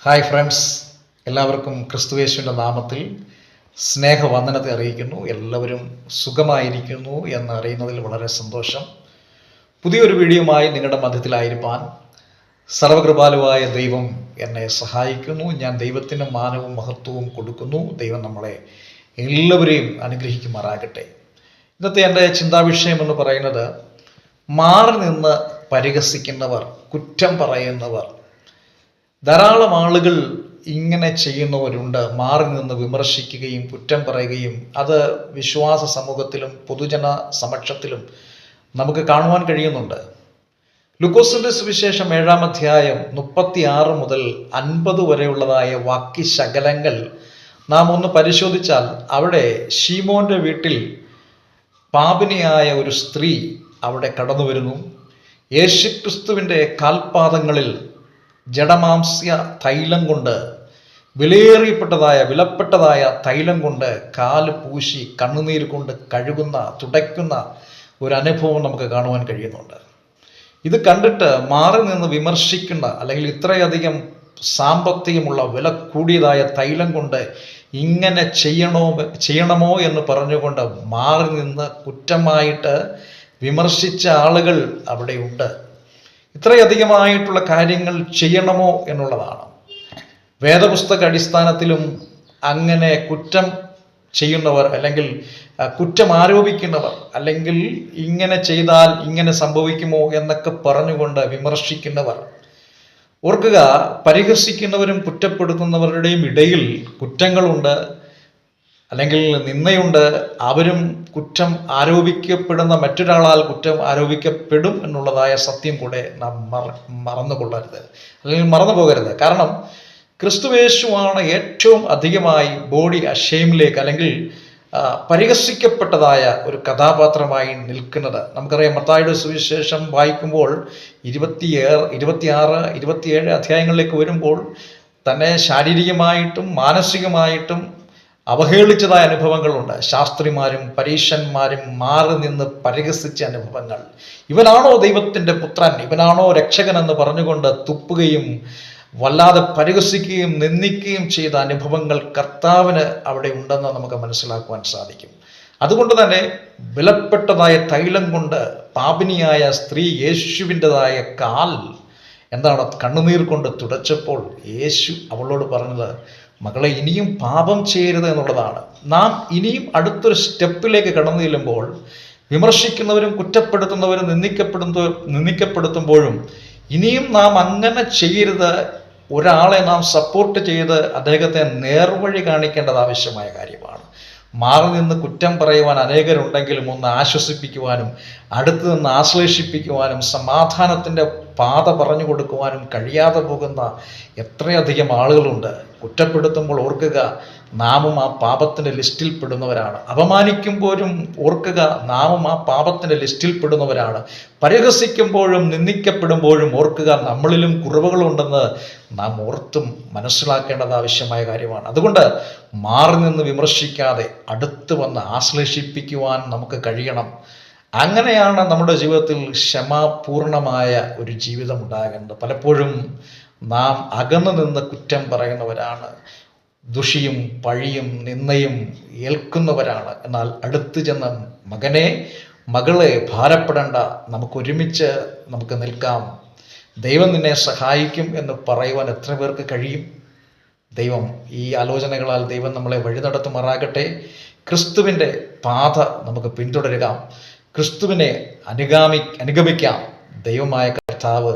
Hi friends, എല്ലാവർക്കും ക്രിസ്തുയേശുവിൻ്റെ നാമത്തിൽ സ്നേഹവന്ദനത്തെ അറിയിക്കുന്നു. എല്ലാവരും സുഖമായിരിക്കുന്നു എന്ന് അറിയുന്നതിൽ വളരെ സന്തോഷം. പുതിയൊരു വീഡിയോയുമായി നിങ്ങളുടെ മധ്യത്തിലായിരിക്കാൻ സർവകൃപാലുവായ ദൈവം എന്നെ സഹായിക്കുന്നു. ഞാൻ ദൈവത്തിന് മാനവും മഹത്വവും കൊടുക്കുന്നു. ദൈവം നമ്മളെ എല്ലാവരെയും അനുഗ്രഹിക്കുമാറാകട്ടെ. ഇന്നത്തെ എൻ്റെ ചിന്താവിഷയം എന്ന് പറയുന്നത്, മാറി നിന്ന് പരിഹസിക്കുന്നവർ, കുറ്റം പറയുന്നവർ. ധാരാളം ആളുകൾ ഇങ്ങനെ ചെയ്യുന്നവരുണ്ട്. മാറി നിന്ന് വിമർശിക്കുകയും കുറ്റം പറയുകയും അത് വിശ്വാസ സമൂഹത്തിലും പൊതുജന സമക്ഷത്തിലും കാണുവാൻ കഴിയുന്നുണ്ട്. ലൂക്കോസിന്റെ സുവിശേഷം 7-ാം അധ്യായം 36 മുതൽ 50 വരെയുള്ളതായ വാക്യശകലങ്ങൾ നാം ഒന്ന് പരിശോധിച്ചാൽ, അവിടെ ശീമോന്റെ വീട്ടിൽ പാപിനിയായ ഒരു സ്ത്രീ അവിടെ കടന്നു വരുന്നു. യേശുക്രിസ്തുവിൻ്റെ കാൽപാദങ്ങളിൽ ജഡമാംസ്യ തൈലം കൊണ്ട്, വിലപ്പെട്ടതായ തൈലം കൊണ്ട് കാല് പൂശി കണ്ണുനീര് കൊണ്ട് കഴുകുന്ന, തുടയ്ക്കുന്ന ഒരു അനുഭവം നമുക്ക് കാണുവാൻ കഴിയുന്നുണ്ട്. ഇത് കണ്ടിട്ട് മാറി നിന്ന് വിമർശിക്കുന്ന, അല്ലെങ്കിൽ ഇത്രയധികം വില കൂടിയതായ തൈലം കൊണ്ട് ഇങ്ങനെ ചെയ്യണമോ എന്ന് പറഞ്ഞുകൊണ്ട് മാറി നിന്ന് കുറ്റമായിട്ട് വിമർശിച്ച ആളുകൾ അവിടെയുണ്ട്. ഇത്രയധികമായിട്ടുള്ള കാര്യങ്ങൾ ചെയ്യണമോ എന്നുള്ളതാണ്. വേദപുസ്തക അടിസ്ഥാനത്തിലും അങ്ങനെ കുറ്റം ചെയ്യുന്നവർ, അല്ലെങ്കിൽ കുറ്റം ആരോപിക്കുന്നവർ, അല്ലെങ്കിൽ ഇങ്ങനെ ചെയ്താൽ ഇങ്ങനെ സംഭവിക്കുമോ എന്നൊക്കെ പറഞ്ഞുകൊണ്ട് വിമർശിക്കുന്നവർ. ഓർക്കുക, പരിഹസിക്കുന്നവരും കുറ്റപ്പെടുത്തുന്നവരുടെയും ഇടയിൽ കുറ്റങ്ങളുണ്ട്, അല്ലെങ്കിൽ നിന്ദയുണ്ട്. അവരും കുറ്റം ആരോപിക്കപ്പെടുന്ന മറ്റൊരാളാൽ കുറ്റം ആരോപിക്കപ്പെടും എന്നുള്ളതായ സത്യം കൂടെ നാം മറന്നുകൊള്ളരുത്, അല്ലെങ്കിൽ മറന്നു പോകരുത്. കാരണം ക്രിസ്തുയേശുവാണ് ഏറ്റവും അധികമായി ബോഡി അഷെയിമിലേക്ക്, അല്ലെങ്കിൽ പരിഹസിക്കപ്പെട്ടതായ ഒരു കഥാപാത്രമായി നിൽക്കുന്നത്. നമുക്കറിയാം, മത്തായിയുടെ സുവിശേഷം വായിക്കുമ്പോൾ 26, 27 അധ്യായങ്ങളിലേക്ക് വരുമ്പോൾ തന്നെ ശാരീരികമായിട്ടും മാനസികമായിട്ടും അവഹേളിച്ചതായ അനുഭവങ്ങളുണ്ട്. ശാസ്ത്രിമാരും പരീശന്മാരും മാറി നിന്ന് പരിഹസിച്ച അനുഭവങ്ങൾ. ഇവനാണോ ദൈവത്തിൻ്റെ പുത്രൻ, ഇവനാണോ രക്ഷകൻ എന്ന് പറഞ്ഞുകൊണ്ട് തുപ്പുകയും വല്ലാതെ പരിഹസിക്കുകയും നിന്ദിക്കുകയും ചെയ്ത അനുഭവങ്ങൾ കർത്താവിന് അവിടെ ഉണ്ടെന്ന് നമുക്ക് മനസ്സിലാക്കുവാൻ സാധിക്കും. അതുകൊണ്ട് തന്നെ വിലപ്പെട്ടതായ തൈലം കൊണ്ട് പാപിനിയായ സ്ത്രീ യേശുവിൻ്റെതായ കാൽ കണ്ണുനീർ കൊണ്ട് തുടച്ചപ്പോൾ യേശു അവളോട് പറഞ്ഞത്, മകളെ, ഇനിയും പാപം ചെയ്യരുത് എന്നുള്ളതാണ്. നാം ഇനിയും അടുത്തൊരു സ്റ്റെപ്പിലേക്ക് കടന്നു ചെല്ലുമ്പോൾ, വിമർശിക്കുന്നവരും കുറ്റപ്പെടുത്തുന്നവരും നിന്ദിക്കപ്പെടുത്തുമ്പോഴും ഇനിയും നാം അങ്ങനെ ചെയ്യരുത്. ഒരാളെ നാം സപ്പോർട്ട് ചെയ്ത് അദ്ദേഹത്തെ നേർവഴി കാണിക്കേണ്ടത് ആവശ്യമായ കാര്യമാണ്. മാറി നിന്ന് കുറ്റം പറയുവാൻ അനേകരുണ്ടെങ്കിലും ഒന്ന് ആശ്വസിപ്പിക്കുവാനും അടുത്ത് നിന്ന് ആശ്ലേഷിപ്പിക്കുവാനും സമാധാനത്തിൻ്റെ പാത പറഞ്ഞു കൊടുക്കുവാനും കഴിയാതെ പോകുന്ന എത്രയധികം ആളുകളുണ്ട്. കുറ്റപ്പെടുത്തുമ്പോൾ ഓർക്കുക, നാമും ആ പാപത്തിൻ്റെ ലിസ്റ്റിൽ പെടുന്നവരാണ്. അപമാനിക്കുമ്പോഴും ഓർക്കുക, നാമും ആ പാപത്തിൻ്റെ ലിസ്റ്റിൽ പെടുന്നവരാണ്. പരിഹസിക്കുമ്പോഴും നിന്ദിക്കപ്പെടുമ്പോഴും ഓർക്കുക, നമ്മളിലും കുറവുകളുണ്ടെന്ന് നാം ഓർത്തും മനസ്സിലാക്കേണ്ടത് ആവശ്യമായ കാര്യമാണ്. അതുകൊണ്ട് മാറി നിന്ന് വിമർശിക്കാതെ അടുത്ത് വന്ന് ആശ്ലേഷിപ്പിക്കുവാൻ നമുക്ക് കഴിയണം. അങ്ങനെയാണ് നമ്മുടെ ജീവിതത്തിൽ ക്ഷമാപൂർണമായ ഒരു ജീവിതം ഉണ്ടാകേണ്ടത്. പലപ്പോഴും നാം അകന്നു നിന്ന് കുറ്റം പറയുന്നവരാണ്, ദുഷിയും പഴിയും നിന്ദയും ഏൽക്കുന്നവരാണ്. എന്നാൽ അടുത്ത് ചെന്ന്, മകനെ, മകളെ, ഭാരപ്പെടേണ്ട, നമുക്കൊരുമിച്ച് നിൽക്കാം, ദൈവം നിന്നെ സഹായിക്കും എന്ന് പറയുവാൻ എത്ര പേർക്ക് കഴിയും? ദൈവം ഈ ആലോചനകളാൽ ദൈവം നമ്മളെ വഴി നടത്തുമാറാകട്ടെ. ക്രിസ്തുവിൻ്റെ പാത നമുക്ക് പിന്തുടരുക, ക്രിസ്തുവിനെ അനുഗമിക്കാം. ദൈവമായ കർത്താവ്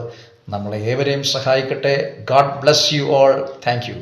നമ്മളെ ഏവരെയും സഹായിക്കട്ടെ. God bless you all. Thank you.